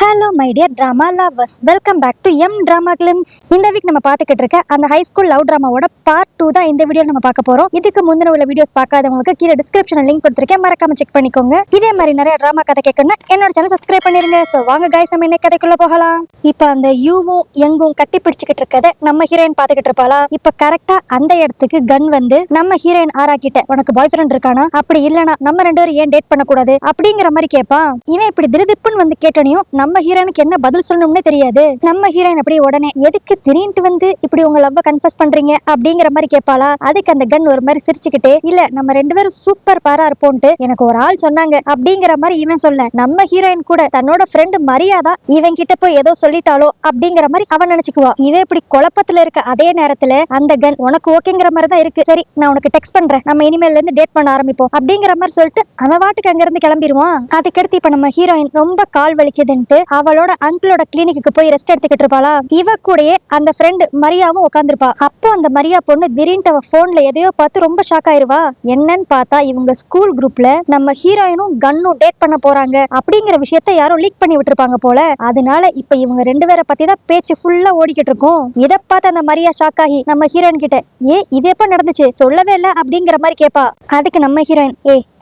Hello my dear drama lovers, welcome back to எம் drama glimpse. இந்த week நம்ம பார்த்துக்கிட்டு இருக்க அந்த ஹை ஸ்கூல் லவ் டிராமாவோட பார்ட் 2 தான் இந்த வீடியோ நம்ம பார்க்க போறோம். இதுக்கு முந்தின உள்ள வீடியோஸ் பார்க்காதவங்களுக்கு கீழே டிஸ்கிரிப்ஷன்ல லிங்க் கொடுத்திருக்கேன், மறக்காம செக் பண்ணிக்கோங்க. இதே மாதிரி நிறைய டிராமா கதை கேட்கணும்னா என்னோட சேனல் சப்ஸ்கிரைப் பண்ணிருங்க. சோ வாங்க गाइस, நம்ம இன்னைக்கு கதைக்குள்ள போகலாம். இப்போ அந்த யூவும் யங்கும் கட்டி பிடிச்சிக்கிட்டு இருக்கதை நம்ம ஹீரோயின் பார்த்துக்கிட்டு இருப்பாளா. இப்போ கரெக்டா அந்த இடத்துக்கு கன் வந்து நம்ம ஹீரோயின் ஆராக்கிட்ட உனக்கு பாய் ஃப்ரெண்ட் இருக்கானா, அப்படி இல்லனா நம்ம ரெண்டு பேரும் ஏன் டேட் பண்ணக்கூடாது அப்படிங்கிற மாதிரி கேட்பான். இவன் இப்படி திடுதிப்புன்னு வந்து கேட்டனையும் நம்ம ஹீரோனுக்கு என்ன பதில் சொல்லணும்னே தெரியாது. நம்ம ஹீரோயின் அப்படியே உடனே எதுக்கு திடீர்னு வந்து இப்படி உங்க லவ்வ கன்ஃபஸ் பண்றீங்க அப்படிங்கிற மாதிரி கேட்பாளா. அதுக்கு அந்த கன் ஒரு மாதிரி சிரிச்சுக்கிட்டே, இல்ல நம்ம ரெண்டு பேரும் சூப்பர் பாரா இருப்போம்ட்டு எனக்கு ஒரு ஆள் சொன்னாங்க அப்படிங்கிற மாதிரி இவன் சொல்ல, நம்ம ஹீரோயின் கூட தன்னோட ஃப்ரெண்டு மரியாதா இவன் கிட்ட போய் ஏதோ சொல்லிட்டாலோ அப்படிங்கிற மாதிரி அவன் நினைச்சுக்குவா. இவன் இப்படி குழப்பத்துல இருக்க அதே நேரத்துல அந்த கன் உனக்கு ஓகேங்கிற மாதிரி தான் இருக்கு, சரி நான் உனக்கு டெக்ஸ்ட் பண்றேன், நம்ம இனிமேல இருந்து டேட் பண்ண ஆரம்பிப்போம் அப்படிங்கிற மாதிரி சொல்லிட்டு அவன் வாட்டுக்கு அங்க இருந்து கிளம்பிடுவான். அதுக்கடுத்து இப்ப நம்ம ஹீரோயின் ரொம்ப கால் வலிக்குதுன்ட்டு அவளோட அங்கிளோட கிளினிக்கு போய் ரெஸ்ட் எடுத்துக்கிட்டு இருப்பாளா. இவ கூடயே அந்த ஃப்ரெண்ட் மரியாவும் உட்காந்துருப்பா. அப்போ அந்த மரியா பொண்ணு திடீர்னு அவ போன்ல எதையோ பார்த்து ரொம்ப ஷாக் ஆயிருவா. என்னன்னு பார்த்தா இவங்க ஸ்கூல் குரூப்ல நம்ம ஹீரோயினும் கன்னும் டேட் பண்ண போறாங்க அப்படிங்கிற விஷயத்த யாரும் லீக் பண்ணி விட்டுருப்பாங்க போல. அதனால இப்ப இவங்க ரெண்டு பேரை பத்தி தான் பேச்சு ஃபுல்லா ஓடிக்கிட்டு இருக்கும். இதை பார்த்து அந்த மரியா ஷாக் ஆகி நம்ம ஹீரோயின் கிட்ட, இது எப்ப நடந்துச்சு சொல்லவே இல்ல அப்படிங்கிற மாதிரி கேட்பா. அதுக்கு நம்ம ஹீரோயின்,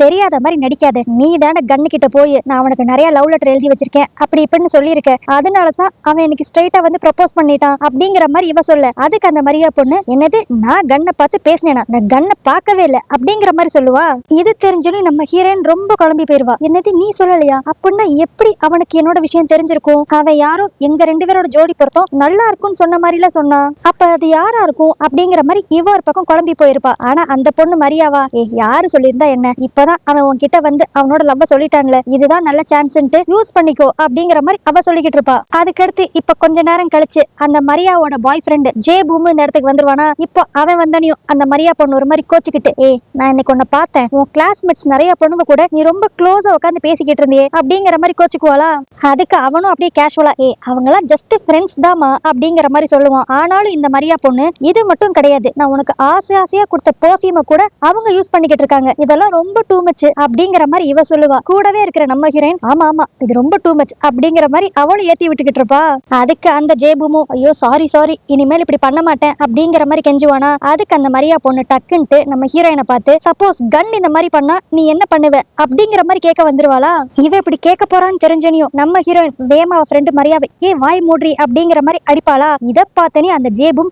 தெரியாத மாதிரி நடிக்காத, நீ தானே கன்னு கிட்ட போய் நான் அவனுக்கு நிறைய லவ் லெட்டர் எழுதி வச்சிருக்கேன் அப்படி இப்படின்னு சொல்லியிருக்க, அதனாலதான் அவன் எனக்கு ஸ்ட்ரைட்டா வந்து ப்ரப்போஸ் பண்ணிட்டான் அப்படிங்கிற மாதிரி இவ சொல்ல. அதுக்கு அந்த மரியா பொண்ணு, என்னது நான் கன்னை பார்த்து பேசினேனா, நான் கன்னை பார்க்கவே இல்லை அப்படிங்கிற மாதிரி சொல்லுவா. இது தெரிஞ்சோன்னு நம்ம ஹீரோயின் ரொம்ப குழம்பி போயிருவா. என்னது நீ சொல்லலையா, அப்படின்னா எப்படி அவனுக்கு என்னோட விஷயம் தெரிஞ்சிருக்கும், அவன் யாரோ எங்க ரெண்டு பேரோட ஜோடி பொருத்தம் நல்லா இருக்கும்னு சொன்ன மாதிரில சொன்னா, அப்ப அது யாரா இருக்கும் அப்படிங்கிற மாதிரி இவ ஒரு பக்கம் குழம்பி போயிருப்பா. ஆனா அந்த பொண்ணு மரியாவா, யாரு சொல்லியிருந்தா என்ன, இப்பதான் அவன் உன்கிட்ட வந்து அவனோட லவ்வ சொல்லிட்டான்ல, இதுதான் நல்ல சான்ஸ்ன்ட்டு யூஸ் பண்ணிக்கோ அப்படிங்கிற மாதிரி அவ சொல்லிக்கிட்டு இருப்பா. அதுக்கடுத்து இப்ப கொஞ்ச நேரம் கழிச்சு அந்த மரியாவோட பாய் ஃப்ரெண்ட் ஜே பூம் இந்த இடத்துக்கு வந்துருவானா. இப்போ அவன் வந்தனையும் அந்த மரியா பொண்ணு ஒரு மாதிரி கோச்சுக்கிட்டு, நான் இன்னைக்கு உன்னை பார்த்தேன், உன் கிளாஸ்மேட்ஸ் நிறைய பொண்ணுங்க கூட நீ ரொம்ப க்ளோஸா உட்காந்து பேசிக்கிட்டு இருந்தியே அப்படிங்கிற மாதிரி கோச்சுக்குவாளா. அதுக்கு அவனும் அப்படியே கேஷுவலா, அவங்களாம் ஜஸ்ட் ஃப்ரெண்ட்ஸ் தாமா அப்படிங்கிற மாதிரி சொல்லுவான். ஆனாலும் இந்த மரியா பொண்ணு, இது மட்டும் கிடையாது, நான் உனக்கு ஆசை ஆசையா கொடுத்த பெர்ஃபியூமை கூட அவங்க யூஸ் பண்ணிக்கிட்டு இருக்காங்க, இதெல்லாம் ரொம்ப டூ மச் அப்படிங்கிற மாதிரி இவ சொல்லுவா. கூடவே இருக்கிற நம்ம ஹீரோயின், ஆமா ஆமா இது ரொம்ப டூ மச் அப்படிங்கிற மாதிரி அவளும் ஏத்தி விட்டுக்கிட்டு இருப்பா. அதுக்கு அந்த ஜேபுமும், ஐயோ சாரி சாரி இனிமேல் இப்படி பண்ண மாட்டேன் அப்படிங்கிற மாதிரி கெஞ்சுவானா. அதுக்கு அந்த மரியா பொண்ணு டக்குன்ட்டு நம்ம ஹீரோயினை பார்த்து, சப்போஸ் கன் இந்த மாதிரி பண்ணா நீ என்ன பண்ணுவ அப்படிங்கிற மாதிரி கேட்க வந்துருவாளா. இவ இப்படி கேட்க போறான்னு தெரிஞ்சனியும் நம்ம ஹீரோயின் வேமா ஃப்ரெண்டு மரியாவை, வாய் மூட்ரி அப்படிங்கிற மாதிரி அடிப்பாளா. இதை பார்த்தனே அந்த ஜேபும்,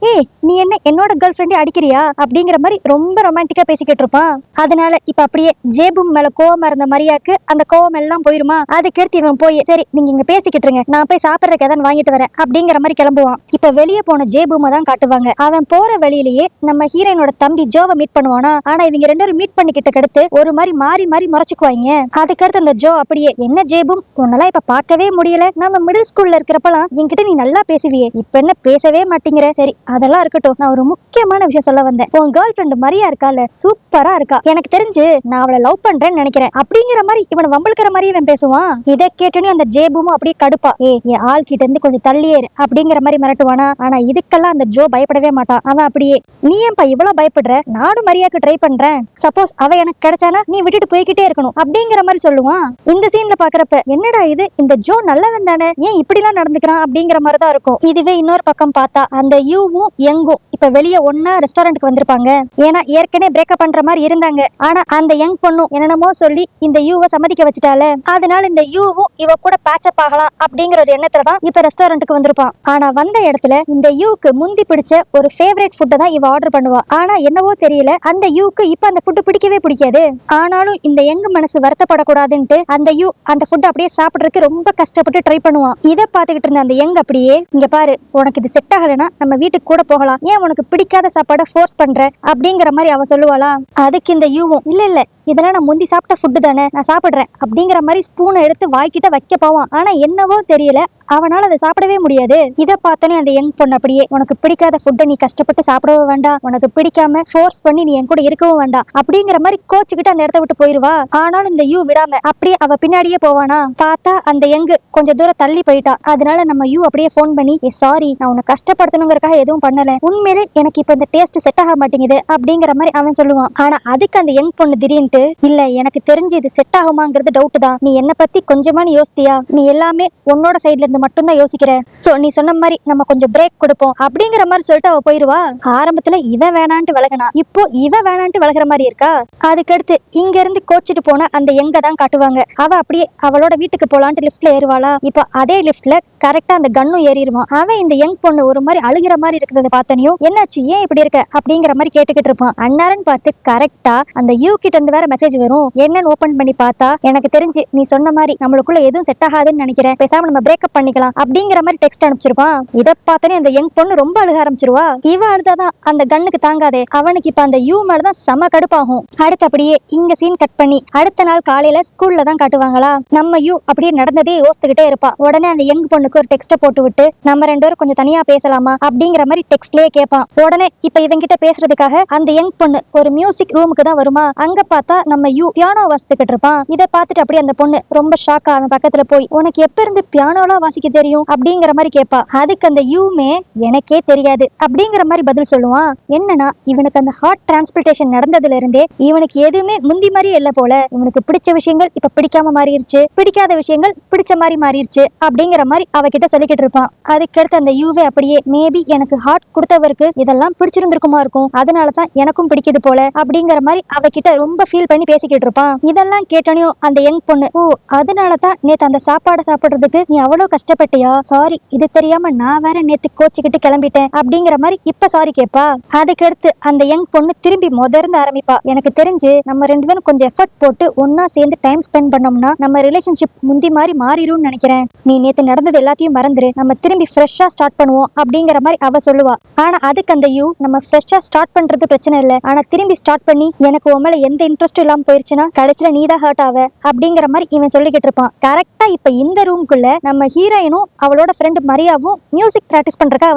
நீ என்ன என்னோட கேர்ள் ஃப்ரெண்டே அடிக்கிறியா அப்படிங்கிற மாதிரி ரொம்ப ரொமான்டிக்கா பேசிக்கிட்டு இருப்பான். அதனால இப்ப அப்படியே ஜேபும் மேல கோவமா இருந்த மரியாக்கு அந்த கோவம் எல்லாம் போயிருமா. அதுக்கடுத்து இவன் போய், சரி நீங்க இங்க பேசிக்கிட்டு இருங்க, நான் போய் சாப்பிட்றதுக்கு எதாவது வாங்கிட்டு வரேன் அப்படிங்கிற மாதிரி கிளம்புவான். இப்ப வெளியே போன ஜேபூமை தான் காட்டுவாங்க. அவன் போற வழியிலேயே நம்ம ஹீரோயினோட தம்பி ஜோவை மீட் பண்ணுவானா. ஆனா இவங்க ரெண்டு பேரும் மீட் பண்ணிக்கிட்ட கடுத்து ஒரு மாதிரி மாறி மாறி முறைச்சுக்குவாங்க. அதுக்கடுத்து அந்த ஜோ அப்படியே, என்ன ஜேபூம் உன்னெல்லாம் இப்ப பார்க்கவே முடியல, நம்ம மிடில் ஸ்கூல்ல இருக்கிறப்பலாம் என்கிட்ட நீ நல்லா பேசுவியே, இப்ப என்ன பேசவே மாட்டேங்கிற, சரி அதெல்லாம் இருக்கட்டும், நான் ஒரு முக்கியமான விஷயம் சொல்ல வந்தேன். உன் கேர்ள் ஃப்ரெண்ட் மரியா இருக்கால, சூப்பரா இருக்கா, எனக்கு தெரிஞ்சு நான் அவளை லவ் பண்றேன்னு நினைக்கிறேன் அப்படிங்கிற மாதிரி இவனை வம்பளுக்கிற மாதிரி இவன் பேசுவான். இதை கேட்டோன்னு அந்த ஜேபூமும் அப்படியே கடுப்பா, என் ஆள் கிட்ட இருந்து கொஞ்சம் தள்ளியேரு அப்படிங்கிற மாதிரி மிரட்டுவானா. ஆனா இதுக்கெல்லாம் அந்த ஜோ பயப்படவே மாட்டான். அவன் அப்படியே, நீ ஏன்பா இவ்வளவு பயப்படுற, நானும் மரியாக்கு ட்ரை பண்றேன், சப்போஸ் அவ எனக்கு கிடைச்சானா நீ விட்டுட்டு போய்கிட்டே இருக்கணும் அப்படிங்கிற மாதிரி சொல்லுவான். இந்த சீன்ல பாக்குறப்ப என்னடா இது, இந்த ஜோ நல்லவன் தானே, ஏன் இப்படி எல்லாம் நடந்துக்கிறான் அப்படிங்கிற மாதிரிதான் இருக்கும். இதுவே இன்னொரு பக்கம் பார்த்தா அந்த யூவும் யங்கும் இப்ப வெளியே ஒன்னா ரெஸ்டாரண்ட்டுக்கு வந்திருப்பாங்க. ஏன்னா ஏற்கனவே பிரேக்கப் பண்ற மாதிரி இருந்தாங்க. ஆனா அந்த யங் பொண்ணும் என்னென்னமோ சொல்லி இந்த யூவை சம்மதிக்க வச்சுட்டால. அதனால இந்த யூவும் இவ கூட பேட்சப் ஆகலாம் அப்படிங்கிற ஒரு எண்ணத்துல தான் இப்ப ரெஸ்டாரண்ட்டுக்கு வந்திருப்பான். ஆனா வந்த இடத்துல இந்த யூக்கு முந்தி பிடிச்ச ஒரு ஃபேவரட் ஃபுட்டை தான் இவ ஆர்டர் பண்ணுவா. ஆனா என்னவோ தெரியல அந்த யூக்கு இப்ப அந்த ஃபுட்டு பிடிக்கவே பிடிக்காது. ஆனாலும் இந்த யங் மனசு வருத்தப்படக்கூடாதுன்ட்டு அந்த யூ அந்த ஃபுட் அப்படியே சாப்பிடுறதுக்கு ரொம்ப கஷ்டப்பட்டு ட்ரை பண்ணுவான். இதை பார்த்துக்கிட்டு இருந்த அந்த யங் அப்படியே, இங்க பாரு உனக்கு இது செட் ஆகலைன்னா நம்ம வீட்டுக்கு கூட போகலாம், ஏன் உனக்கு பிடிக்காத சாப்பாடை ஃபோர்ஸ் பண்ற அப்படிங்கிற மாதிரி அவ சொல்லுவாளா. அதுக்கு இந்த யூவும், இல்ல இல்ல இதெல்லாம் நான் முந்தி சாப்பிட்ட ஃபுட்டு தானே, நான் சாப்பிடுறேன் அப்படிங்கிற மாதிரி ஸ்பூனை எடுத்து வாய்க்கிட்ட வைக்க போவான். ஆனா என்னவோ தெரியல அவனால அதை சாப்பிடவே முடியாது. இதை பார்த்தோன்னே அந்த யங் பொண்ணு அப்படியே, உனக்கு பிடிக்காத ஃபுட்டை நீ கஷ்டப்பட்டு சாப்பிடவும் வேண்டாம், உனக்கு பிடிக்காம ஃபோர்ஸ் பண்ணி நீ என் கூட இருக்கவும் வேண்டாம் அப்படிங்கிற மாதிரி கோச்சுக்கிட்டு அந்த இடத்த விட்டு போயிருவா. ஆனாலும் இந்த யூ விடாம அப்படியே அவ பின்னாடியே போவானா. பார்த்தா அந்த யங் கொஞ்சம் தூரம் தள்ளி போயிட்டா. அதனால நம்ம யூ அப்படியே போன் பண்ணி, சாரி நான் உன்னை கஷ்டப்படுத்தணுங்கிறக்காக எதுவும் பண்ணல, உண்மையிலே உண்மையிலே எனக்கு இப்ப இந்த டேஸ்ட் செட் ஆக மாட்டேங்குது அப்படிங்கிற மாதிரி அவன் சொல்லுவான். ஆனா அதுக்கு அந்த யங் பொண்ணு திடீர்னு, இல்ல எனக்கு தெரிஞ்சு இது செட் ஆகுமாங்கிறது டவுட் தான், நீ என்ன பத்தி கொஞ்சமா நீ யோசித்தியா, நீ எல்லாமே உன்னோட சைட்ல இருந்து மட்டும் தான் யோசிக்கிற, சோ நீ சொன்ன மாதிரி நம்ம கொஞ்சம் பிரேக் கொடுப்போம் அப்படிங்கிற மாதிரி சொல்லிட்டு அவ போயிருவா. ஆரம்பத்துல இவன் வேணான்ட்டு விலகினா, இப்போ இவ வேணான்ட்டு விலகிற மாதிரி இருக்கா. அதுக்கடுத்து இங்க இருந்து கோச்சிட்டு போன அந்த எங்க தான் காட்டுவாங்க. அவ அப்படியே அவளோட வீட்டுக்கு போலான்ட்டு லிஃப்ட்ல ஏறுவாளா. இப்போ அதே லிஃப்ட்ல கரெக்டா அந்த கன்னும் ஏறிடுவான். அவன் இந்த யங் பொண்ணு ஒரு மாதிரி அழுகிற மாதிரி இருக்கிறத பார்த்தனையும், என்னாச்சு ஏன் இப்படி இருக்க அப்படிங்கிற மாதிரி கேட்டுக்கிட்டு இருப்பான். அன்னாரன் பார்த்து கரெக்டா அந்த யூ கிட்ட இருந்து வேற மெசேஜ் வரும். என்னன்னு ஓபன் பண்ணி பார்த்தா, எனக்கு தெரிஞ்சு நீ சொன்ன மாதிரி நம்மளுக்குள்ள எதுவும் செட் ஆகாதுன்னு நினைக்கிறேன், பேசாம நம்ம பிரேக்கப் பண்ணிக்கலாம் அப்படிங்கிற மாதிரி டெக்ஸ்ட் அனுப்பிச்சிருப்பான். இதை பார்த்தனே அந்த யங் பொண்ணு ரொம்ப அழுக ஆரம்பிச்சிருவா. இவ அழுதாதான் அந்த கண்ணுக்கு தாங்காதே, அவனுக்கு இப்ப அந்த யூ மேலதான் செம கடுப்பாகும். அடுத்து அப்படியே இங்க சீன் கட் பண்ணி அடுத்த நாள் காலையில ஸ்கூல்ல தான் காட்டுவாங்களா. நம்ம யூ அப்படியே நடந்ததே யோசிச்சுக்கிட்டே இருப்பா. உடனே அந்த யங் பொண்ணுக்கு ஒரு டெக்ஸ்ட போட்டு விட்டு, நம்ம ரெண்டு பேரும் கொஞ்சம் தனியா பேசலாமா அப்படிங்கிற மாதிரி டெக்ஸ்ட்லயே கேட்பான். உடனே இப்ப இவங்கிட்ட பேசுறதுக்காக அந்த யங் பொண்ணு ஒரு மியூசிக் ரூமுக்கு தான் வருமா. அங்க பார்த்தா நம்ம யூ பியானோ வாசிச்சுக்கிட்டு இருப்பான். இதை பார்த்துட்டு அப்படியே அந்த பொண்ணு ரொம்ப ஷாக்கா அவன் பக்கத்துல போய், உனக்கு எப்ப இருந்து பியானோலாம் வாசிக்க தெரியும் அப்படிங்கிற மாதிரி கேட்பா. அதுக்கு அந்த யூமே எனக்கே தெரியாது அப்படிங்கிற மாதிரி பதில் சொல்லுவான். என்னன்னா இவனுக்கு அந்த ஹார்ட் டிரான்ஸ்பிளேஷன் நடந்ததுல இருந்தே இவனுக்கு எதுவுமே முந்தி மாதிரியே இல்ல போல. இவனுக்கு பிடிச்ச விஷயங்கள் இப்ப பிடிக்காம மாறிடுச்சு, பிடிக்காத விஷயங்கள் பிடிச்ச மாதிரி மாறிடுச்சு அப்படிங்கிற மாதிரி அவகிட்ட சொல்லிக்கிட்டு இருப்பான். அதுக்கடுத்து அந்த யூவே அப்படியே, மேபி எனக்கு ஹார்ட் கொடுத்தவருக்கு இதெல்லாம் பிடிச்சிருந்திருக்குமா இருக்கும், அதனாலதான் எனக்கும் பிடிக்குது போல அப்படிங்கிற மாதிரி அவகிட்ட ரொம்ப ஃபீல் பண்ணி பேசிக்கிட்டு இருப்பான். இதெல்லாம் கேட்டனையும் அந்த யங் பொண்ணு, ஓ அதனாலதான் நேத்து அந்த சாப்பாடை சாப்பிடுறதுக்கு நீ அவ்வளவு கஷ்டப்பட்டியா, சாரி இது தெரியாம நான் வேற நேத்து கோச்சிக்கிட்டு கிளம்பிட்டேன் அப்படிங்கிற மாதிரி இப்ப சாரி கேட்பா. அதுக்கடுத்து அந்த யங் பொண்ணு திரும்பி முதர்ந்து ஆரம்பிப்பா. எனக்கு தெரிஞ்சு நம்ம ரெண்டு பேரும் கொஞ்சம் எஃபர்ட் போட்டு ஒன்னா சேர்ந்து டைம் ஸ்பெண்ட் பண்ணோம்னா நம்ம ரிலேஷன்ஷிப் முந்தி மாதிரி மாறிடும் நினைக்கிறேன், நீ நேத்து நடந்தது எல்லாத்தையும் மறந்துரு, நம்ம திரும்பி ஃப்ரெஷ்ஷா ஸ்டார்ட் பண்ணுவோம் அப்படிங்கிற மாதிரி அவ சொல்லுவா. ஆனா அதுக்கு அந்த யூ, நம்ம ஃப்ரெஷ்ஷா ஸ்டார்ட் பண்றது பிரச்சனை இல்ல, ஆனா திரும்பி ஸ்டார்ட் பண்ணி எனக்கு உன் மேல எந்த இன்ட்ரெஸ்டும் இல்லாம போயிருச்சுன்னா கடைசியில நீ தான் ஹர்ட் ஆவ அப்படிங்கிற மாதிரி இவன் சொல்லிக்கிட்டு இருப்பான். கரெக்டா இப்ப இந்த ரூம்குள்ள நம்ம ஹீரோயினும் அவளோட ஃப்ரெண்ட் மரியாவும் மியூசிக் பிராக்டிஸ் பண்றதுக்காக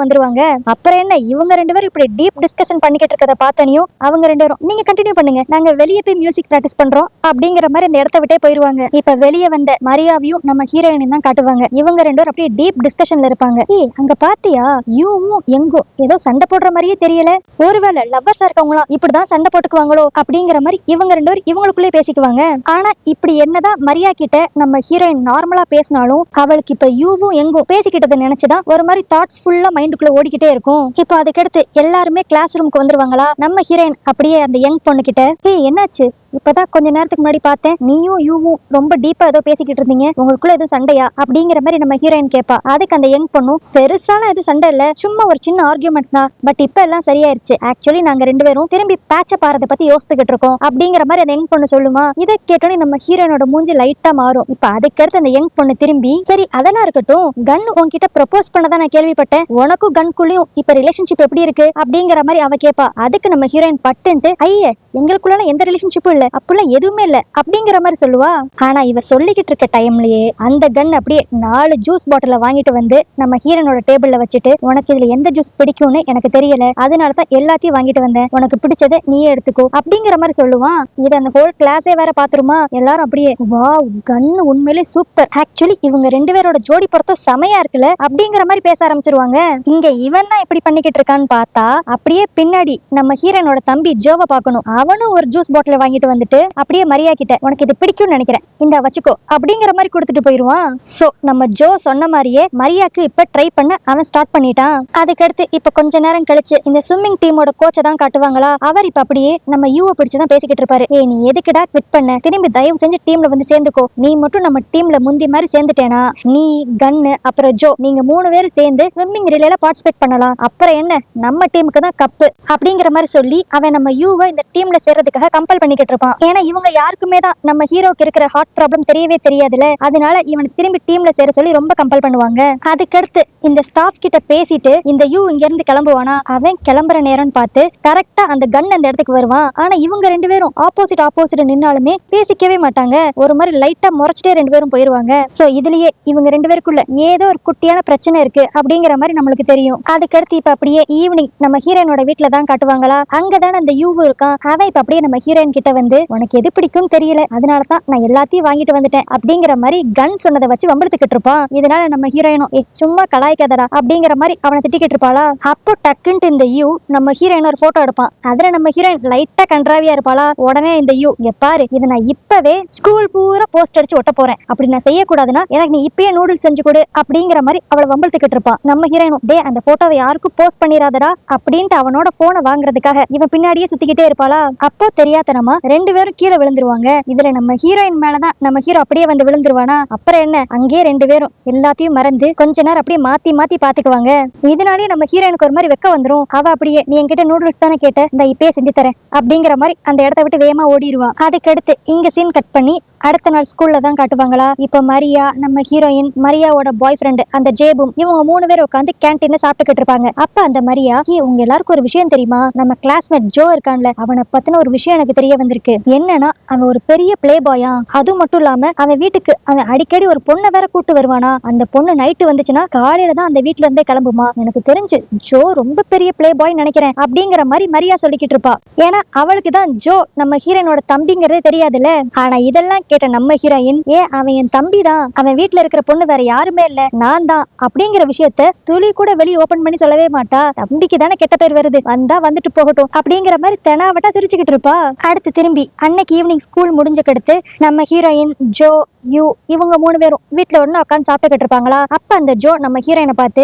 வந்துருவாங்க. அப்புறம் என்ன இவங்க ரெண்டு பேரும் இப்படி டீப் டிஸ்கஷன் பண்ணிக்கிட்டு இருக்கத பார்த்தனையும் அவங்க ரெண்டு பேரும், நீங்க கண்டினியூ பண்ணுங்க, நாங்க வெளியே போய் மியூசிக் பிராக்டிஸ் பண்றோம் அப்படிங்கிற மாதிரி இந்த இடத்த விட்டே போயிருவாங்க. இப்ப வெளியே வந்த மரியாவையும் நம்ம ஹீரோயினையும் தான் காட்டுவாங்க. இவங்க ரெண்டு பேரும் அப்படியே டீப் டிஸ்கஷன்ல இருப்பாங்க. ஏய் அங்க பாத்தியா, யூவும் எங்கோ ஏதோ சண்டை போடுற மாதிரியே தெரியல, ஒருவேளை லவ்வர்ஸா இருக்கவங்களாம் இப்படிதான் சண்டை போட்டுக்குவாங்களோ அப்படிங்கிற மாதிரி இவங்க ரெண்டு பேரும் இவங்களுக்குள்ளே பேசிக்குவாங்க. ஆனா இப்படி என்னதான் மரியா கிட்ட நம்ம ஹீரோயின் நார்மலா பேசினாலும் அவளுக்கு இப்ப யூவும் எங்கும் பேசிக்கிட்டதை நினைச்சுதான் ஒரு மாதிரி தாட்ஸ் ஃபுல்லா மைண்டுக்குள்ள ஓடிக்கிட்டே இருக்கும். இப்போ அதுக்கடுத்து எல்லாருமே கிளாஸ் ரூமுக்கு வந்துருவாங்களா. நம்ம ஹீரோயின் அப்படியே அந்த யங் பொண்ணு கிட்ட, ஏய் என்னாச்சு, இப்பதான் கொஞ்ச நேரத்துக்கு முன்னாடி பார்த்தேன் நீயும் யூவும் ரொம்ப டீப்பா ஏதோ பேசிக்கிட்டு இருந்தீங்க, உங்களுக்குள்ள எதுவும் சண்டையா அப்படிங்கிற மாதிரி நம்ம ஹீரோயின் கேட்பா. அதுக்கு அந்த யங் பொண்ணும், பெருசாலாம் எதுவும் சண்டை இல்ல, சும்மா ஒரு சின்ன ஆர்கியூமெண்ட் தான், பட் இப்ப எல்லாம் சரியாயிருச்சு, ஆக்சுவலி நாங்க ரெண்டு பேரும் திரும்பி பேட்ச பாறத பத்தி யோசிச்சுக்கிட்டு இருக்கோம் அப்படிங்கிற மாதிரி அந்த யங் பொண்ணு சொல்லுமா. இதை கேட்டோன்னே நம்ம ஹீரோனோட மூஞ்சி லைட்டா மாறும். இப்ப அதுக்கடுத்து அந்த யங் பொண்ணு திரும்பி, சரி அதெல்லாம் இருக்கட்டும், கன் உன்கிட்ட ப்ரொபோஸ் பண்ணதான் நான் கேள்விப்பட்டேன், உனக்கும் கன்குள்ளயும் இப்ப ரிலேஷன்ஷிப் எப்படி இருக்கு அப்படிங்கிற மாதிரி அவ கேட்பா. அதுக்கு நம்ம ஹீரோயின் பட்டுன்ட்டு, ஐய எங்களுக்குள்ள எந்த ரிலேஷன்ஷிப்பும் இல்ல, அப்படிலாம் எதுவுமே இல்ல அப்படிங்கிற மாதிரி சொல்லுவா. ஆனா இவ சொல்லிக்கிட்டு இருக்க டைம்லயே அந்த கன் அப்படியே 4 ஜூஸ் பாட்டில வாங்கிட்டு வந்து நம்ம ஹீரோனோட டேபிள்ல வச்சுட்டு, உனக்கு இதுல எந்த ஜூஸ் பிடிக்கும்னு எனக்கு தெரியல, அதனாலதான் எல்லாத்தையும் வாங்கிட்டு வந்தேன், உனக்கு பிடிச்சதை நீயே எடுத்துக்கோ அப்படிங்கிற மாதிரி சொல்லுவான். இத அந்த ஹோல் கிளாஸே வேற பாத்துருமா. எல்லாரும் அப்படியே வாவ் கன்னு உண்மையிலே சூப்பர், ஆக்சுவலி இவங்க ரெண்டு பேரோட ஜோடி பொறுத்தோ செமையா இருக்குல்ல அப்படிங்கிற மாதிரி பேச ஆரம்பிச்சிருவாங்க. இங்க இவன் தான் இப்படி பண்ணிக்கிட்டு இருக்கான்னு பார்த்தா அப்படியே பின்னாடி நம்ம ஹீரோனோட தம்பி ஜோவை பார்க்கணும். அவனும் ஒரு ஜூஸ் பாட்டில வாங்கிட்டு வந்துட்டு அப்படியே மரியா கிட்ட, உனக்கு இது பிடிக்கும்னு நினைக்கிறேன், இந்த வச்சுக்கோ அப்படிங்கிற மாதிரி கொடுத்துட்டு போயிருவான். சோ நம்ம ஜோ சொன்ன மாதிரியே மரியாக்கு இப்ப ட்ரை பண்ண அவன் ஸ்டார்ட் பண்ணிட்டான். அதுக்கடுத்து இப்ப கொஞ்ச நேரம் கழிச்சு இந்த ஸ்விம்மிங் டீமோட கோச்சை தான் காட்டுவாங்களா. அவர் இப்ப அப்படியே நம்ம யூவை பிடிச்சுதான் பேசிக்கிட்டு இருப்பாரு. ஏய் நீ எதுக்குடா குவிட் பண்ண, திரும்பி தயவு செஞ்சு டீம்ல வந்து சேர்ந்துக்கோ, நீ மட்டும் நம்ம டீம்ல முந்தி மாதிரி சேர்ந்துட்டேனா நீ கன்னு அப்புறம் ஜோ நீங்க 3 பேரும் சேர்ந்து ஸ்விம்மிங் ரிலேல பார்ட்டிசிபேட் பண்ணலாம், அப்புறம் என்ன நம்ம டீமுக்கு தான் கப்பு அப்படிங்கிற மாதிரி சொல்லி அவன் நம்ம யூவை இந்த டீம்ல சேர்றதுக்காக கம்பல் பண்ணிக்கிட்டு இருப்பான். ஏன்னா இவங்க யாருக்குமே தான் நம்ம ஹீரோக்கு இருக்கிற ஹார்ட் ப்ராப்ளம் தெரியவே தெரியாதுல, அதனால இவன் திரும்பி டீம்ல சேர சொல்லி ரொம்ப கம்பல் பண்ணுவாங்க. அதுக்கடுத்து இந்த ஸ்டாஃப் கிட்ட பேசிட்டு இந்த யூ இங்க இருந்து கிளம்புவானா. அவன் கிளம்புற நேரம் பார்த்து கரெக்டா அந்த கன் அந்த இடத்துக்கு வருவான். ஆனா இவங்க ரெண்டு பேரும் ஆப்போசிட் நின்னாலுமே பேசிக்கவே மாட்டாங்க, ஒரு மாதிரி லைட்டா முறைச்சிட்டே ரெண்டு பேரும் போயிருவாங்க. சோ இதுலயே இவங்க ரெண்டு பேருக்குள்ள ஏதோ ஒரு குட்டியான பிரச்சனை இருக்கு அப்படிங்கிற மாதிரி நம்மளுக்கு தெரியும். அதுக்கடுத்து இப்ப அப்படியே ஈவினிங் நம்ம ஹீரோயினோட வீட்டுல தான் காட்டுவாங்களா. அங்கதானே அந்த யூ இருக்கான். அவன் இப்ப அப்படியே நம்ம ஹீரோயின் கிட்ட வந்து, வந்து உனக்கு எது பிடிக்கும்னு தெரியல, அதனாலதான் நான் எல்லாத்தையும் வாங்கிட்டு வந்துட்டேன் அப்படிங்கிற மாதிரி கன் சொன்னதை வச்சு வம்பிழுத்துக்கிட்டு இருப்பான். இதனால நம்ம ஹீரோயினும் சும்மா கலாய்க்காதடா அப்படிங்கிற மாதிரி அவனை திட்டிக்கிட்டு இருப்பாளா. அப்போ டக்குன்ட்டு இந்த யூ நம்ம ஹீரோயின் ஒரு போட்டோ எடுப்பான். அதுல நம்ம ஹீரோயின் லைட்டா கன்றாவியா இருப்பாளா. உடனே இந்த யூ பாரு, இதை நான் இப்பவே ஸ்கூல் பூரா போஸ்ட் அடிச்சு ஒட்ட போறேன், அப்படி நான் செய்யக்கூடாதுன்னா எனக்கு நீ இப்பயே நூடுல்ஸ் செஞ்சு கொடு அப்படிங்கிற மாதிரி அவளை வம்பிழுத்துக்கிட்டு இருப்பான். நம்ம ஹீரோயினும் டே அந்த போட்டோவை யாருக்கும் போஸ்ட் பண்ணிடாதடா அப்படின்ட்டு அவனோட போனை வாங்குறதுக்காக இவன் பின்னாடியே சுத்திக்கிட்டே இருப்பாளா. அப்போ தெரியாதனமா 2 பேரும் கீழே விழுந்துருவாங்க. இதுல நம்ம ஹீரோயின் மேலதான் நம்ம ஹீரோ அப்படியே வந்து விழுந்துருவானா. அப்புறம் என்ன, அங்கேயே 2 பேரும் எல்லாத்தையும் மறந்து கொஞ்ச நேரம் அப்படியே மாத்தி மாத்தி பாத்துக்குவாங்க. இதனாலேயே நம்ம ஹீரோயினுக்கு ஒரு மாதிரி வெக்க வந்துரும். அவ அப்படியே நீ என்கிட்ட நூடுல்ஸ் தானே கேட்ட, இந்த இப்பயே செஞ்சு தரேன் அப்படிங்கிற மாதிரி அந்த இடத்த விட்டு வேகமா ஓடிடுவா. அதுக்கடுத்து இங்க சீன் கட் பண்ணி அடுத்த நாள் ஸ்கூல்ல தான் காட்டுவாங்களா. இப்ப மரியா, நம்ம ஹீரோயின், மரியாவோட பாய் ஃப்ரெண்ட் அந்த ஜேபும், இவங்க 3 பேர் உட்காந்து கேன்டீன்ல சாப்பிட்டுக்கிட்டு இருப்பாங்க. அப்ப அந்த மரியா, உங்க எல்லாருக்கும் ஒரு விஷயம் தெரியுமா, நம்ம கிளாஸ்மேட் ஜோ இருக்கான்ல, அவனை பத்தின ஒரு விஷயம் எனக்கு தெரிய வந்திருக்கு. என்னன்னா அவன் ஒரு பெரிய பிளே பாயா. அது மட்டும் இல்லாம அவன் வீட்டுக்கு அவன் அடிக்கடி ஒரு பொண்ணை வேற கூட்டு வருவானா. அந்த பொண்ணு நைட்டு வந்துச்சுன்னா காலையில தான் அந்த வீட்டுல இருந்தே கிளம்புமா. எனக்கு தெரிஞ்சு ஜோ ரொம்ப பெரிய பிளே பாய் நினைக்கிறேன் அப்படிங்கிற மாதிரி மரியா சொல்லிக்கிட்டு இருப்பா. ஏன்னா அவளுக்கு தான் ஜோ நம்ம ஹீரோயினோட தம்பிங்கிறதே தெரியாதுல்ல. ஆனா இதெல்லாம் கேட்ட நம்ம ஹீரோயின், அவன் என் தம்பி தான், அவன் வீட்டுல இருக்கிற பொண்ணு வேற யாருமே இல்ல, நான் தான் அப்படிங்கிற விஷயத்த துளி கூட வெளியே ஓபன் பண்ணி சொல்லவே மாட்டா. தம்பிக்கு தானே கெட்ட பேர் வருது, வந்தா வந்துட்டு போகட்டும் அப்படிங்கிற மாதிரி தெனாவட்டா சிரிச்சுக்கிட்டு இருப்பா. அடுத்து திரும்பி அன்னைக்கு ஈவினிங் ஸ்கூல் முடிஞ்சக்கடுத்து நம்ம ஹீரோயின், ஜோ, யூ இவங்க 3 பேரும் வீட்டுல ஒண்ணு உட்காந்து சாப்பிட்டுக்கிட்டு இருப்பாங்களா. அப்ப அந்த ஜோ நம்ம ஹீரோயினை பார்த்து,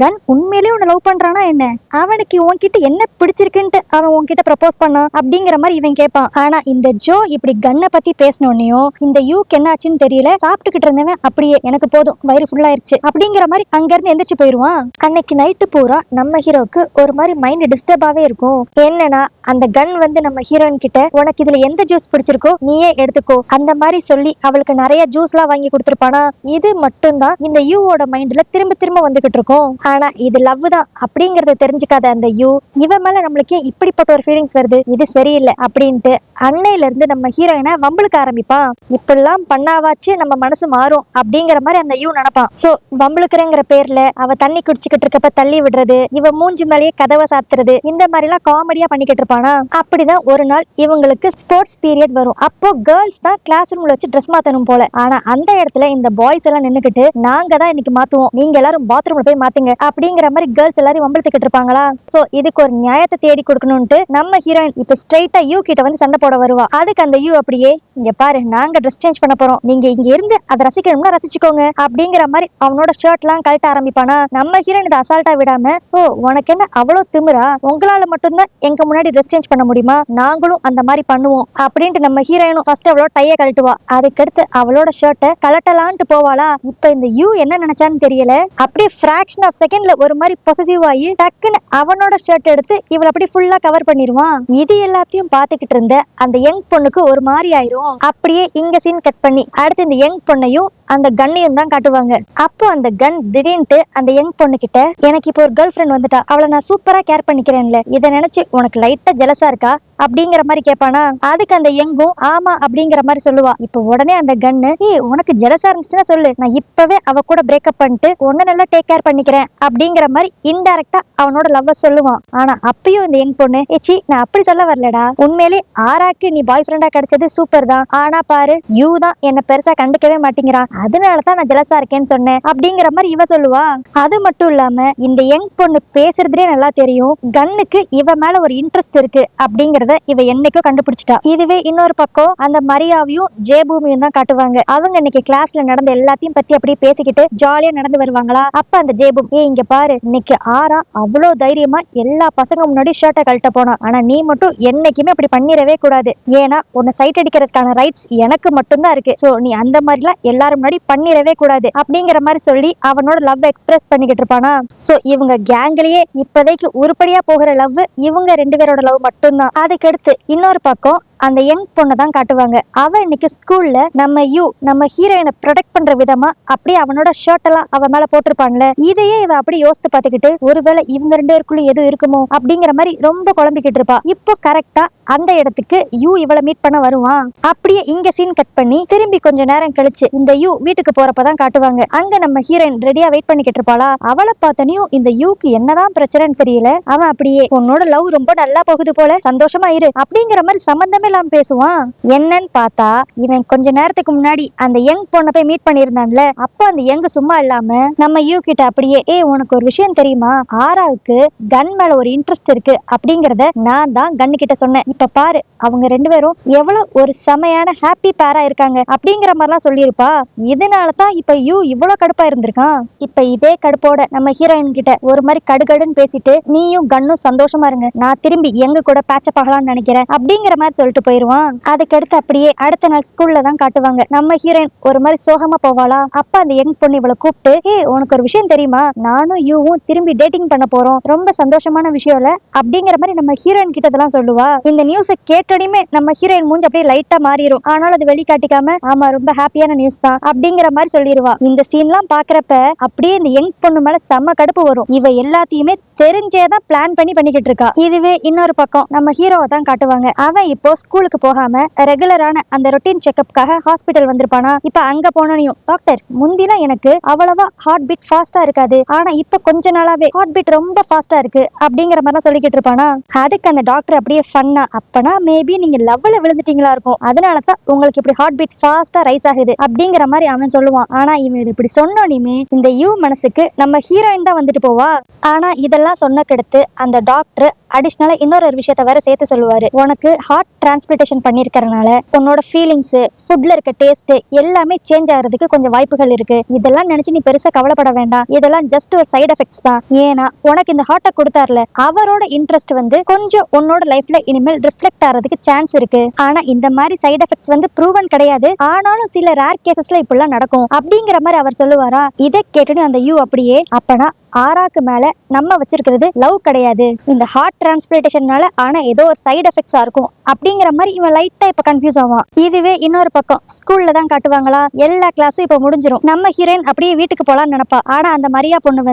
கன் உண்மையிலேயே உன்னை லவ் பண்றானா என்ன, அவனுக்கு உன்கிட்ட என்ன பிடிச்சிருக்குன்ட்டு அவன் உன்கிட்ட ப்ரப்போஸ் பண்ணான் அப்படிங்கிற மாதிரி இவன் கேட்பான். ஆனா இந்த ஜோ இப்படி கன்னை பத்தி பேசினோன்னையும் இந்த யூக்கு என்ன ஆச்சுன்னு தெரியல. சாப்பிட்டுக்கிட்டு இருந்தவன் அப்படியே எனக்கு போதும் வயிறு ஃபுல்லாயிருச்சு அப்படிங்கிற மாதிரி அங்க இருந்து எந்திரிச்சு போயிருவான். அன்னைக்கு நைட்டு பூரா நம்ம ஹீரோக்கு ஒரு மாதிரி மைண்ட் டிஸ்டர்பாவே இருக்கும். என்னன்னா அந்த கன் வந்து நம்ம ஹீரோயின் கிட்ட, உனக்கு இதுல எந்த ஜூஸ் பிடிச்சிருக்கோ நீயே எடுத்துக்கோ அந்த மாதிரி சொல்லி அவளுக்கு நிறைய ஜூஸ் எல்லாம் வாங்கி கொடுத்துருப்பானா. இது மட்டும்தான் இந்த யூவோட மைண்ட்ல திரும்ப திரும்ப வந்துகிட்டு இருக்கும். ஆனா இது லவ் தான் அப்படிங்கறத தெரிஞ்சுக்காத அந்த யூ, இவன் மேல நம்மளுக்கு இப்படிப்பட்ட ஒரு ஃபீலிங்ஸ் வருது, இது சரியில்லை அப்படின்ட்டு அன்னையில இருந்து நம்ம ஹீரோயினை வம்பளுக்க ஆரம்பிப்பான். இப்படிலாம் பண்ணாவாச்சு நம்ம மனசு மாறும் அப்படிங்கிற மாதிரி அந்த யூ நினைப்பான். சோ வம்பளுக்குறங்கிற பேர்ல அவ தண்ணி குடிச்சுக்கிட்டு இருக்கப்ப தள்ளி விடுறது, இவ மூஞ்சி மேலேயே கதவை சாத்துறது, இந்த மாதிரி எல்லாம் காமெடியா பண்ணிக்கிட்டு இருப்பானா. அப்படிதான் ஒரு நாள் இவங்களுக்கு ஸ்போர்ட்ஸ் பீரியட் வரும். அப்போ கேர்ள்ஸ் தான் கிளாஸ் ரூம்ல வச்சு ட்ரெஸ் மாத்தணும் போல. ஆனா அந்த இடத்துல இந்த பாய்ஸ் எல்லாம் நின்னுக்கிட்டு, நாங்க தான் இன்னைக்கு மாத்துவோம், நீங்க எல்லாரும் பாத்ரூம்ல போய் மாத்துங்க அப்படிங்கிற மாதிரி கேர்ள்ஸ் எல்லாரும் வம்பிழுத்துக்கிட்டு இருப்பாங்களா. சோ இதுக்கு ஒரு நியாயத்தை தேடி கொடுக்கணும்ட்டு நம்ம ஹீரோயின் இப்ப ஸ்ட்ரைட்டா யூ கிட்ட வந்து சண்டை போட வருவா. அதுக்கு அந்த யூ அப்படியே, இங்க பாரு நாங்க ட்ரெஸ் சேஞ்ச் பண்ண போறோம், நீங்க இங்க இருந்து அதை ரசிக்கணும்னா ரசிச்சுக்கோங்க அப்படிங்கிற மாதிரி அவனோட ஷர்ட் எல்லாம் கழட்ட ஆரம்பிப்பானா. நம்ம ஹீரோயின் இதை அசால்ட்டா விடாம, ஓ உனக்கு என்ன அவ்வளவு திமிரா, உங்களால மட்டும்தான் எங்க முன்னாடி ட்ரெஸ் சேஞ்ச் பண்ண முடியுமா, நாங்களும் அந்த மாதிரி பண்ணுவோம் அப்படின்ட்டு நம்ம ஹீரோயினும் ஃபர்ஸ்ட் அவளோட டைய கழட்டுவா. அதுக்கடுத்து அவளோட ஷர்ட்டை கலட்டலான்ட்டு போவாளா. இப்ப இந்த யூ என்ன நினைச்சான்னு தெரியல, அப்படியே ஃபிராக்ஷன் ஆஃப் செகண்ட்ல ஒரு மாதிரி பொசசிவ் ஆகி டக்குன்னு அவனோட ஷர்ட் எடுத்து இவளை அப்படியே ஃபுல்லா கவர் பண்ணிடுவான். இது எல்லாத்தையும் பாத்துக்கிட்டு இருந்த அந்த யங் பொண்ணுக்கு ஒரு மாதிரி ஆயிரும். அப்படியே இங்க சீன் கட் பண்ணி அடுத்து இந்த யங் பொண்ணையும் அந்த கன்னையும் தான் காட்டுவாங்க. அப்போ அந்த கன் திடீர்னு அந்த யங் பொண்ணு கிட்ட, எனக்கு இப்போ ஒரு கேர்ள் ஃப்ரெண்ட் வந்துட்டா, அவளை நான் சூப்பரா கேர் பண்ணிக்கிறேன்ல, இதை நினைச்சு உனக்கு லைட்டா ஜெலஸா இருக்கா அப்படிங்கிற மாதிரி கேட்பானா. அதுக்கு அந்த யங்கும் ஆமா அப்படிங்கிற மாதிரி சொல்லுவா. இப்ப உடனே அந்த கன்னு, உனக்கு ஜெலஸா இருந்துச்சுன்னா சொல்லு, நான் இப்பவே அவ கூட பிரேக்கப் பண்ணிட்டு உன்ன நல்லா டேக் கேர் பண்ணிக்கிறேன் அப்படிங்கிற மாதிரி இன்டைரக்டா அவனோட லவ்வ சொல்லுவான். ஆனா அப்பயும் இந்த யங் பொண்ணு, ஏச்சி நான் அப்படி சொல்ல வரலடா, உண்மையிலே ஆராக்கு நீ பாய் ஃப்ரெண்டா கிடைச்சது சூப்பர் தான், ஆனா பாரு யூ தான் என்ன பெருசா கண்டுக்கவே மாட்டேங்கிறான், அதனாலதான் நான் ஜெலஸா இருக்கேன்னு சொன்னேன் அப்படிங்கிற மாதிரி இவ சொல்லுவா. அது மட்டும் இல்லாம இந்த யங் பொண்ணு பேசுறதுலே நல்லா தெரியும் கன்னுக்கு இவ மேல ஒரு இன்ட்ரெஸ்ட் இருக்கு அப்படிங்கறத இவ என்னைக்கோ கண்டுபிடிச்சிட்டா. இதுவே இன்னொரு பக்கம் அந்த மரியாவையும் ஜேபூமியும் தான் காட்டுவாங்க. அவங்க இன்னைக்கு கிளாஸ்ல நடந்த எல்லாத்தையும் பத்தி அப்படியே பேசிக்கிட்டு ஜாலியா நடந்து வருவாங்களா. அப்ப அந்த ஜேபூம், இங்க பாரு இன்னைக்கு ஆரா அவ்வளவு தைரியமா எல்லா பசங்க முன்னாடி ஷர்ட்டை கழட்ட போனா, ஆனா நீ மட்டும் என்னைக்குமே அப்படி பண்ணிடவே கூடாது, ஏன்னா உன்னை சைட் அடிக்கிறதுக்கான ரைட்ஸ் எனக்கு மட்டும்தான் இருக்கு, சோ நீ அந்த மாதிரிலாம் எல்லாரும் முன்னாடி பண்ணிடவே கூடாது அப்படிங்கிற மாதிரி சொல்லி அவனோட லவ் எக்ஸ்பிரஸ் பண்ணிக்கிட்டு இருப்பானா. சோ இவங்க கேங்லயே இப்போதைக்கு உருப்படியா போகிற லவ் இவங்க 2 பேரோட லவ் மட்டும்தான். அதுக்கடுத்து இன்னொரு பக்கம் அந்த யங் பொண்ணை தான் காட்டுவாங்க. அவ இன்னைக்கு ஸ்கூல்ல நம்ம ஹீரோயினை ப்ரொடெக்ட் பண்ற விதமா அப்படியே அவனோட ஷர்ட் எல்லாம் அவ மேல போட்டிருப்பான்ல, இதையே இவ அப்படி யோசித்து பார்த்துக்கிட்டு ஒருவேளை இவங்க 2 பேருக்குள்ள எதுவும் இருக்குமோ அப்படிங்கிற மாதிரி ரொம்ப குழம்பிக்கிட்டு இருப்பா. இப்போ கரெக்டா அந்த இடத்துக்கு யூ இவளை மீட் பண்ண வருவான். அப்படியே இங்க சீன் கட் பண்ணி திரும்பி கொஞ்ச நேரம் கழிச்சு இந்த யூ வீட்டுக்கு போறப்பதான் காட்டுவாங்க. அங்க நம்ம ஹீரோயின் ரெடியா வெயிட் பண்ணிக்கிட்டு இருப்பாளா. அவளை பார்த்தனையும் இந்த யூக்கு என்னதான் பிரச்சனைன்னு தெரியல. அவன் அப்படியே, உன்னோட லவ் ரொம்ப நல்லா போகுது போல, சந்தோஷமா இரு அப்படிங்கிற மாதிரி சம்பந்தமே தேவையில்லாம பேசுவான். என்னன்னு பார்த்தா இவன் கொஞ்ச நேரத்துக்கு முன்னாடி அந்த யங் பொண்ணை போய் மீட் பண்ணியிருந்தான்ல, அப்ப அந்த யங் சும்மா இல்லாம நம்ம யூ கிட்ட அப்படியே உனக்கு ஒரு விஷயம் தெரியுமா, ஆராவுக்கு கன் மேல ஒரு இன்ட்ரெஸ்ட் இருக்கு அப்படிங்கறத நான் தான் கன்னு கிட்ட சொன்னேன். இப்ப பாரு அவங்க ரெண்டு பேரும் எவ்வளவு ஒரு செமையான ஹாப்பி பேரா இருக்காங்க அப்படிங்கிற மாதிரிலாம் சொல்லியிருப்பா. இதனாலதான் இப்ப யூ இவ்வளவு கடுப்பா இருந்திருக்கான். இப்ப இதே கடுப்போட நம்ம ஹீரோயின் கிட்ட ஒரு மாதிரி கடுகடுன்னு பேசிட்டு நீயும் கன்னும் சந்தோஷமா இருங்க, நான் திரும்பி எங்க கூட பேட்சப் ஆகலாம்னு நினைக்கிறேன் அப்படிங்கிற மாதிரி சொல்லிட்டு போயிருவான். அதுக்கடுத்து அப்படியே அடுத்த நாள் ஸ்கூல்ல தான் காட்டுவாங்க. நம்ம ஹீரோயின் ஒரு மாதிரி சோகமா போவாளா. அப்ப அந்த யங் பொண்ணு இவளை கூப்பிட்டு உனக்கு ஒரு விஷயம் தெரியுமா, நானும் யூவும் திரும்பி டேட்டிங் பண்ண போறோம், ரொம்ப சந்தோஷமான விஷயம் இல்ல அப்படிங்கிற மாதிரி நம்ம ஹீரோயின் கிட்டதெல்லாம் சொல்லுவா. இந்த நியூஸை கேட்டோடையுமே நம்ம ஹீரோயின் மூஞ்சி அப்படியே லைட்டா மாறிடும். ஆனாலும் அது வெளிக்காட்டிக்காம ஆமா ரொம்ப ஹாப்பியான நியூஸ் தான் அப்படிங்கிற மாதிரி சொல்லிடுவா. இந்த சீன்லாம் பாக்குறப்ப அப்படியே இந்த யங் பொண்ணு மேல செம்ம கடுப்பு வரும். இவ எல்லாத்தையுமே தெரிஞ்சேதான் பிளான் பண்ணிக்கிட்டு இருக்கா. இதுவே இன்னொரு பக்கம் நம்ம ஹீரோவை தான் காட்டுவாங்க. அவன் இப்போ ஸ்கூலுக்கு போகாம ரெகுலரான அந்த ரொட்டீன் செக்அப்காக ஹாஸ்பிட்டல் வந்திருப்பானா. இப்ப அங்க போனோனையும் டாக்டர் முந்திலாம் எனக்கு அவ்வளவா ஹார்ட் பீட் ஃபாஸ்டா இருக்காது, ஆனா இப்ப கொஞ்ச நாளாவே ஹார்ட் பீட் ரொம்ப ஃபாஸ்டா இருக்கு அப்படிங்கிற மாதிரி சொல்லிக்கிட்டு இருப்பானா. அதுக்கு அந்த டாக்டர் அப்படியே ஃபன்னா, அப்பனா மேபி நீங்க லவ்ல விழுந்துட்டீங்களா இருக்கும், அதனாலதான் உங்களுக்கு இப்படி ஹார்ட் பீட் ஃபாஸ்டா ரைஸ் ஆகுது அப்படிங்கிற மாதிரி அவன் சொல்லுவான். ஆனா இவன் இப்படி சொன்னோனையுமே இந்த யூ மனசுக்கு நம்ம ஹீரோயின் தான் வந்துட்டு போவா. ஆனா இதெல்லாம் சொன்னக்கடுத்து அந்த டாக்டர் அடிஷனலா இன்னொரு விஷயத்த வேற சேர்த்து சொல்லுவாரு. உனக்கு ஹார்ட் டிரான்ஸ்பிளேஷன் பண்ணிருக்கறனால உன்னோட ஃபீலிங்ஸ், ஃபுட்ல இருக்க டேஸ்ட் எல்லாமே சேஞ்ச் ஆகிறதுக்கு கொஞ்சம் வாய்ப்புகள் இருக்கு. இதெல்லாம் நினைச்சு நீ பெருசா கவலைப்பட வேண்டாம், இதெல்லாம் ஜஸ்ட் ஒரு சைடு எஃபெக்ட்ஸ் தான். ஏன்னா உனக்கு இந்த ஹார்ட்டை கொடுத்தார்ல அவரோட இன்ட்ரெஸ்ட் கொஞ்சம் உன்னோட லைஃப்ல இனிமேல் ரிஃப்ளெக்ட் ஆகிறதுக்கு சான்ஸ் இருக்கு. ஆனா இந்த மாதிரி சைடு எஃபெக்ட்ஸ் ப்ரூவன் கிடையாது, ஆனாலும் சில ரேர் கேசஸ்ல இப்படிலாம் நடக்கும் அப்படிங்கிற மாதிரி அவர் சொல்லுவாரா. இதை கேட்டுன்னு அந்த யூ அப்படியே அப்பனா ஆராக்கு மேல நம்ம வச்சிருக்கிறது லவ் கிடையாது, இந்த ஹார்ட் டிரான்ஸ்பிளேஷன்னால ஆனா ஏதோ ஒரு சைடு எஃபெக்ட்ஸா இருக்கும் அப்படிங்கிற மாதிரி இவன் லைட்டா இப்ப கன்ஃபியூஸ் ஆவான். இதுவே இன்னொரு பக்கம் ஸ்கூல்ல தான் காட்டுவாங்களா. எல்லா கிளாஸும் இப்ப முடிஞ்சிரும். நம்ம ஹீரோயின் அப்படியே வீட்டுக்கு போலான்னு நினைப்பா. ஆனா அந்த மரியா பொண்ணு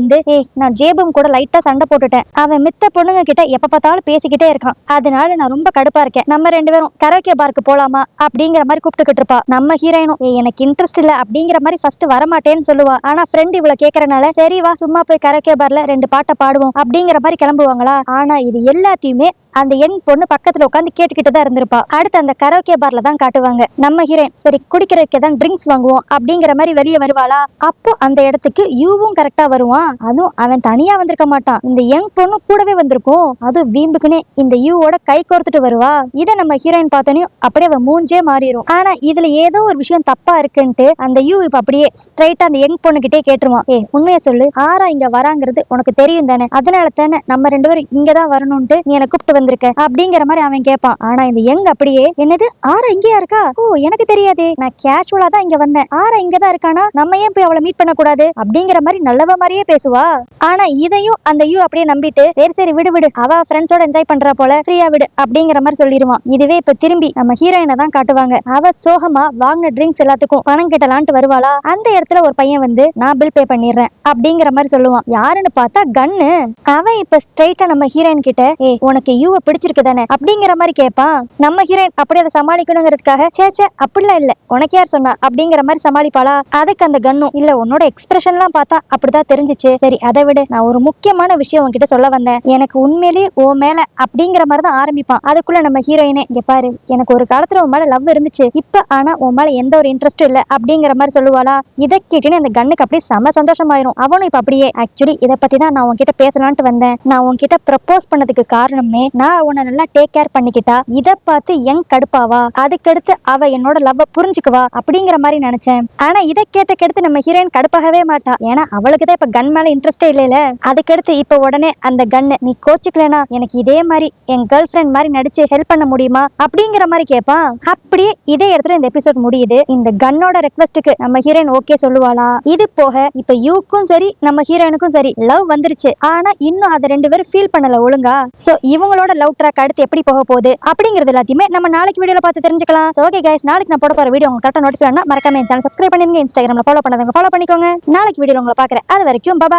நான் ஜேபும் கூட லைட்டா சண்டை போட்டுட்டேன், அவன் மித்த பொண்ணுங்க கிட்ட எப்ப பார்த்தாலும் பேசிக்கிட்டே இருக்கான், அதனால நான் ரொம்ப கடுப்பா இருக்கேன், நம்ம ரெண்டு பேரும் கரோக்கே பார்க்கு போலாமா அப்படிங்கிற மாதிரி கூப்பிட்டுக்கிட்டு இருப்பா. நம்ம ஹீரோயினும் எனக்கு இன்ட்ரெஸ்ட் இல்ல அப்படிங்கிற மாதிரி ஃபர்ஸ்ட் வரமாட்டேன்னு சொல்லுவா. ஆனா ஃப்ரெண்ட் இவ்வளவு கேட்கறனால சரி வா சும்மா போய் கரோக்கே பார்ல 2 பாட்டை பாடுவோம் அப்படிங்கிற மாதிரி கிளம்புவாங்களா. ஆனா இது எல்லாத்தையுமே அந்த யங் பொண்ணு பக்கத்துல உட்காந்து கேட்டுக்கிட்டு தான் இருந்திருப்பா. அடுத்து அந்த கரோக்கே பார்ல தான் காட்டுவாங்க. நம்ம ஹீரோயின் சரி குடிக்கிறதுக்கு தான் ட்ரிங்க்ஸ் வாங்குவோம் அப்படிங்கிற மாதிரி வெளியே வருவாளா. அப்போ அந்த இடத்துக்கு யூவும் கரெக்டா வருவான். அதுவும் அவன் தனியா வந்திருக்க மாட்டான், இந்த யங் பொண்ணு கூடவே வந்திருக்கும். அதுவும் வீம்புக்குன்னு இந்த யூவோட கை கோர்த்துட்டு வருவா. இதை நம்ம ஹீரோயின் பார்த்தோனையும் அப்படியே அவன் மூஞ்சே மாறிடும். ஆனா இதுல ஏதோ ஒரு விஷயம் தப்பா இருக்குன்ட்டு அந்த யூ இப்ப அப்படியே ஸ்ட்ரைட்டா அந்த யங் பொண்ணு கிட்டே கேட்டுருவான். உண்மையை சொல்லு, ஆரா இங்க வராங்கிறது உனக்கு தெரியும் தானே, அதனால தானே நம்ம 2 பேரும் இங்கதான் வரணும்ட்டு நீ எனக்கு கூப்பிட்டு வந்திருக்க அப்படிங்கிற மாதிரி அவன் கேட்பான். ஆனா இந்த யங் அப்படியே என்னது ஆரா இங்கேயா இருக்கா, ஓ எனக்கு தெரியாதே, நான் கேஷுவலா தான் இங்க வந்தேன், ஆரா இங்கதான் இருக்கானா, நம்ம ஏன் போய் அவளை மீட் பண்ண கூடாது அப்படிங்கிற மாதிரி நல்லவ மாதிரியே பேசுவா. ஆனா இதையும் அந்த யூ அப்படியே நம்பிட்டு சரி விடு விடு, அவ ஃப்ரெண்ட்ஸோட என்ஜாய் பண்றா போல, ஃப்ரீயா விடு அப்படிங்கிற மாதிரி சொல்லிடுவான். இதுவே இப்ப திரும்பி நம்ம ஹீரோயினை தான் காட்டுவாங்க. அவ சோகமா வாங்கின ட்ரிங்க்ஸ் எல்லாத்துக்கும் பணம் கேட்டலான்ட்டு வருவாளா. அந்த இடத்துல ஒரு பையன் நான் பில் பே பண்ணிடுறேன் அப்படிங்கிற மாதிரி சொல்லுவான். யாருன்னு பார்த்தா கன்னு. அவன் இப்ப ஸ்ட்ரைட்டா நம்ம ஹீரோயின் கிட்ட உனக்கு யூவை பிடிச்சிருக்கு தானே அப்படிங்கிற மாதிரி கேட்பான். நம்ம ஹீரோயின் அப்படி அதை சமாளிக்கணுங்கிறதுக்காக சேச்சே அப்படிலாம் இல்ல, உனக்கு யார் சொன்னா அப்படிங்கிற மாதிரி சமாளிப்பாளா. அதுக்கு அந்த கன்னும் இல்ல உன்னோட எக்ஸ்பிரஷன்லாம் பார்த்தா அப்படிதான் தெரிஞ்சிச்சு, சரி அதை விட நான் ஒரு முக்கியமான விஷயம் உன்கிட்ட சொல்ல வந்தேன், எனக்கு உண்மையிலேயே ஓ மேல அப்படிங்கிற மாதிரி தான் ஆரம்பிப்பான். அதுக்குள்ள நம்ம ஹீரோயினே இங்க பாரு, எனக்கு ஒரு காலத்துல உன் மேல லவ் இருந்துச்சு, இப்ப ஆனா உன் மேல எந்த ஒரு இன்ட்ரெஸ்டும் இல்ல அப்படிங்கிற மாதிரி சொல்லுவாளா. இதை கேட்டுன்னு அந்த கண்ணுக்கு அப்படியே செம சந்தோஷமாயிரும். அவனும் இப்ப அப்படியே ஆக்சுவலி இதை பத்தி தான் நான் உன்கிட்ட பேசலான்ட்டு வந்தேன், நான் உன்கிட்ட ப்ரப்போஸ் பண்ணதுக்கு காரணமே நான் உன்னை நல்லா டேக் கேர் பண்ணிக்கிட்டா இதை பார்த்து யங் கடுப்பாவா, அதுக்கடுத்து அவ என்னோட லவ் புரிஞ்சுக்குவா அப்படிங்கிற மாதிரி நினைச்சேன். ஆனா இதை கேட்டு நம்ம ஹீரோயின் கடுப்பாகவே மாட்டா, ஏன்னா அவளுக்கு தான் இப்ப கன் மேல இன்ட்ரெஸ்டே இல்ல. அதுக்கடுத்து இப்ப உடனே அந்த கன்னு நீ கோச்சிக்கலனா எனக்கு இதே மாதிரி என் கேர்ள் ஃப்ரெண்ட் மாதிரி நடிச்சு ஹெல்ப் பண்ண முடியுமா அப்படிங்கிற மாதிரி கேட்பான். அப்படியே இதே இடத்துல இந்த எபிசோட் முடியுது. இந்த கன்னோட ரெக்வெஸ்ட்டுக்கு நம்ம ஹீரோயின் ஓகே சொல்லுவாளா. இது போக இப்ப யூக்கும் சரி நம்ம ஹீரோயினுக்கும் சரி லவ் வந்துருச்சு, ஆனா இன்னும் அதை 2 பேரும் ஃபீல் பண்ணல ஒழுங்கா. சோ இவங்களோட லவ் ட்ராக் அடுத்து எப்படி போக போகுது அப்படிங்கிறது எல்லாத்தையுமே நம்ம நாளைக்கு வீடியோல பார்த்து தெரிஞ்சுக்கலாம். ஓகே கைஸ், நாளைக்கு நான் போட போற வீடியோ உங்களுக்கு கரெக்டா நோட்டிஃபை பண்ணா மறக்காம என் சேனல் சப்ஸ்கிரைப் பண்ணிருங்க. இன்ஸ்டாகிராம்ல ஃபாலோ பண்ணாதவங்க ஃபாலோ பண்ணிக்கோங்க. நாளைக்கு வீடியோல உங்களை பாக்குறேன். அது வரைக்கும் பை.